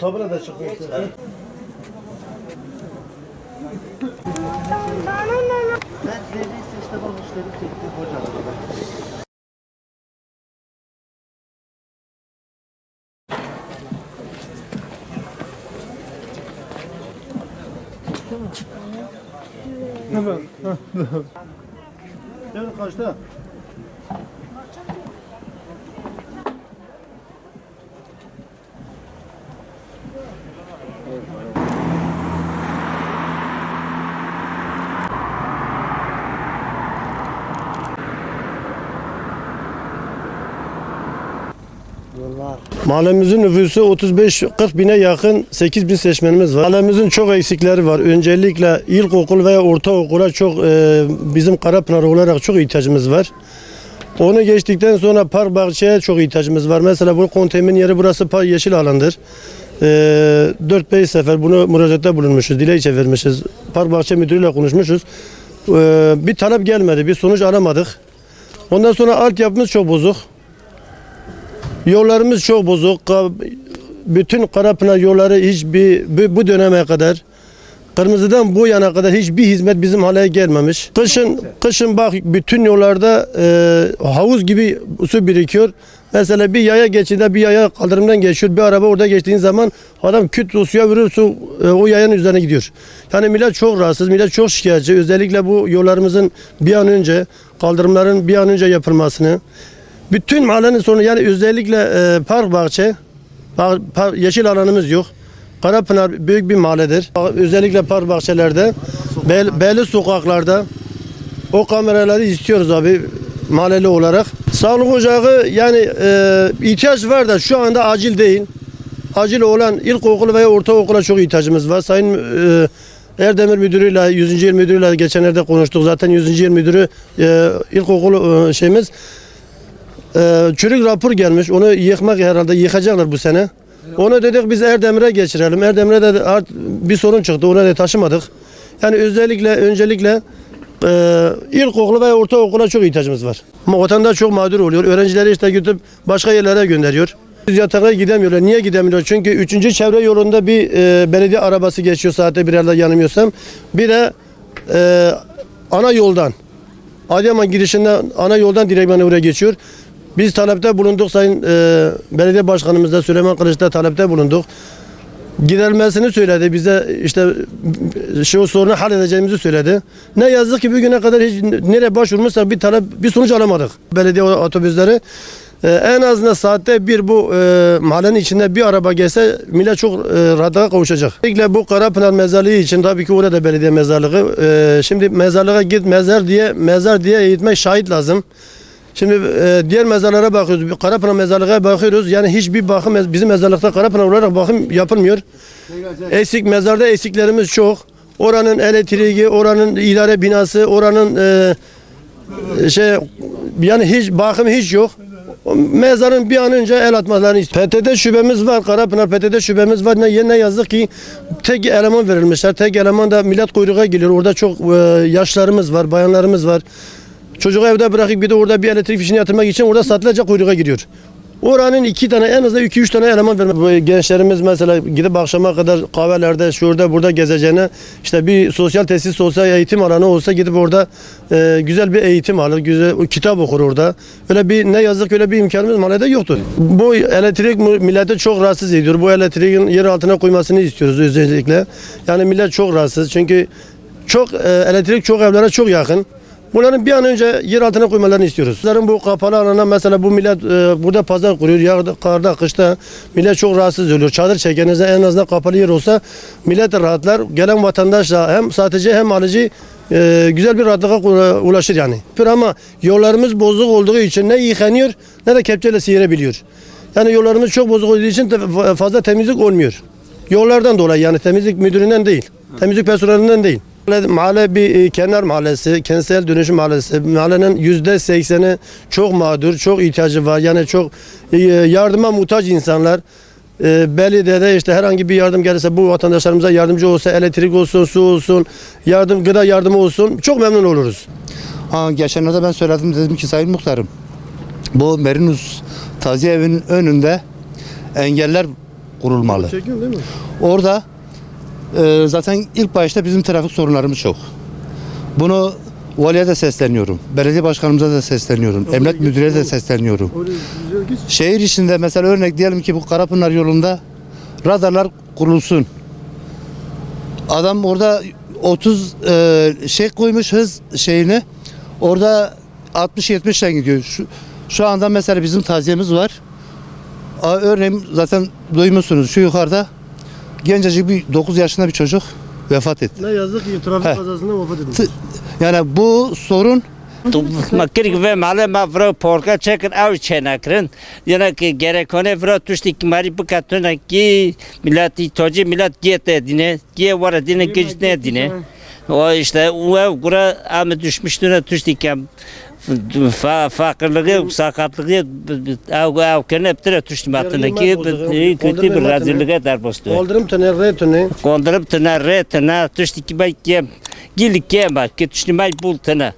Tabura da çıkıyor. Ben neredeyse işte bak müşteri çekti hocam. Evet. Evet kaçta? Mahallemizin nüfusu 35-40 bine yakın 8 bin seçmenimiz var. Mahallemizin çok eksikleri var. Öncelikle ilkokul veya ortaokula çok bizim Karapınar olarak çok ihtiyacımız var. Onu geçtikten sonra park bahçeye çok ihtiyacımız var. Mesela bu konteynerin yeri burası yeşil alandır. 4-5 sefer bunu müracaatta bulunmuşuz, dilekçe vermişiz. Park bahçe müdürüyle konuşmuşuz. Bir talep gelmedi, bir sonuç alamadık. Ondan sonra altyapımız çok bozuk. Yollarımız çok bozuk. Bütün Karapınar yolları bu döneme kadar, Kırmızı'dan bu yana kadar hiçbir hizmet bizim haleye gelmemiş. Kışın bak bütün yollarda havuz gibi su birikiyor. Mesela bir yaya geçtiğinde bir yaya kaldırımdan geçiyor. Bir araba orada geçtiğin zaman adam küt suya vuruyor, su o yayanın üzerine gidiyor. Yani millet çok rahatsız, millet çok şikayetçi. Özellikle bu yollarımızın bir an önce, kaldırımların bir an önce yapılmasını. Bütün mahallenin sorunu yani özellikle park bahçe, yeşil alanımız yok. Karapınar büyük bir mahalledir. Özellikle park bahçelerde, belli sokaklarda o kameraları istiyoruz abi mahalleli olarak. Sağlık ocağı yani ihtiyaç var da şu anda acil değil. Acil olan ilkokul veya ortaokula çok ihtiyacımız var. Sayın Erdemir Müdürü'yle, 100. Yıl Müdürü'yle geçenlerde konuştuk. Zaten 100. Yıl Müdürü ilkokul şeyimiz çürük rapor gelmiş. Onu herhalde yıkacaklar bu sene. Onu dedik biz Erdemir'e geçirelim. Erdemir'e de bir sorun çıktı. Ona da taşımadık. Yani öncelikle ilkokulu ve ortaokula çok ihtiyacımız var. Ama vatandaş çok mağdur oluyor. Öğrencileri işte götürüp başka yerlere gönderiyor. Yatağa gidemiyorlar. Niye gidemiyorlar? Çünkü 3. çevre yolunda bir belediye arabası geçiyor saatte bir yerde yanılmıyorsam. Bir de ana yoldan. Adıyaman girişinden ana yoldan direktmen oraya geçiyor. Biz talepte bulunduk Sayın Belediye Başkanımızda Süleyman Kılıç'ta talepte bulunduk. Giderilmesini söyledi. Bize işte şu sorunu halledeceğimizi söyledi. Ne yazık ki bugüne kadar hiç nereye başvurmuşsak bir sonuç alamadık. Belediye otobüsleri en azından saatte bir bu mahallenin içinde bir araba gelse millet çok rahatlığa kavuşacak. Özellikle bu Karapınar mezarlığı için tabii ki orada belediye mezarlığı. Şimdi mezarlığa git mezar diye eğitmek şahit lazım. Şimdi diğer mezarlara bakıyoruz. Karapınar mezarlığa bakıyoruz. Yani hiçbir bakım bizim mezarlıkta Karapınar olarak bakım yapılmıyor. Mezarda eksiklerimiz çok. Oranın elektriği, oranın idare binası, oranın yani hiç bakım hiç yok. Mezarın bir an önce el atmalarını istiyor. PTT şubemiz var. Karapınar PTT şubemiz var. Ne yazık ki tek eleman verilmişler. Tek eleman da millet kuyruğa geliyor. Orada çok yaşlarımız var, bayanlarımız var. Çocuğu evde bırakıp bir de orada bir elektrik fişini yatırmak için orada saatlerce kuyruğa giriyor. Oranın en azından 2-3 tane eleman vermek. Gençlerimiz mesela gidip akşama kadar kahvelerde şurada burada gezeceğine işte bir sosyal tesis, sosyal eğitim alanı olsa gidip orada güzel bir eğitim alır, güzel kitap okur orada. Ne yazık ki öyle bir imkanımız mahallede yoktur. Bu elektrik milleti çok rahatsız ediyor. Bu elektriğin yer altına koymasını istiyoruz özellikle. Yani millet çok rahatsız çünkü elektrik çok evlere çok yakın. Bunların bir an önce yer altına koymalarını istiyoruz. Bu kapalı alana mesela bu millet burada pazar kuruyor. Yağda, karda, kışta millet çok rahatsız oluyor. Çadır çekenizde en azından kapalı yer olsa millet de rahatlar. Gelen vatandaş da hem satıcı hem alıcı güzel bir rahatlığa ulaşır yani. Ama yollarımız bozuk olduğu için ne yıkanıyor ne de kepçeyle siyirebiliyor. Yani yollarımız çok bozuk olduğu için fazla temizlik olmuyor. Yollardan dolayı yani temizlik müdüründen değil. Temizlik personelinden değil. Mahalle bir kenar mahallesi, kentsel dönüşüm mahallesi. Mahallenin %80'i çok mağdur, çok ihtiyacı var. Yani çok yardıma muhtaç insanlar. Belediyede işte herhangi bir yardım gelirse bu vatandaşlarımıza yardımcı olsa, elektrik olsun, su olsun, gıda yardımı olsun çok memnun oluruz. Geçenlerde ben söyledim dedim ki Sayın Muhtarım bu Merinus Taziye Evi'nin önünde engeller kurulmalı. Çekiyorsun değil mi? Orada zaten ilk başta bizim trafik sorunlarımız çok. Bunu valiye de sesleniyorum. Belediye başkanımıza da sesleniyorum. Emniyet müdürüne de sesleniyorum. Oraya güzel git. Şehir içinde mesela örnek diyelim ki bu Karapınar yolunda radarlar kurulsun. Adam orada 30 şey koymuş hız şeyini. Orada 60-70'den gidiyor. Şu anda mesela bizim taziyemiz var. Örneğin zaten duymuşsunuz şu yukarıda gencecik bir 9 yaşında bir çocuk vefat etti. Ne yazık ki trafik He. kazasında vefat edildi. Yani bu sorun ما كريك في معلم ما فرا پورکا چکن او چه نکرن یعنی که گرکانه فرا توشتی که ماری بکتونه کی ملتی تاجی ملت گیت دینه گیه وارد دینه گیج نه دینه و işte o kura ama düşmüştüne düştük ya fakirliği sakatlığı av keneptire düştüm atına ki kötü bir rezilliğe derbosttu. Kaldırım tane retene. Kondırıp tına retına düştük ki ben gillik ki bak ki düştüm ben bul tına.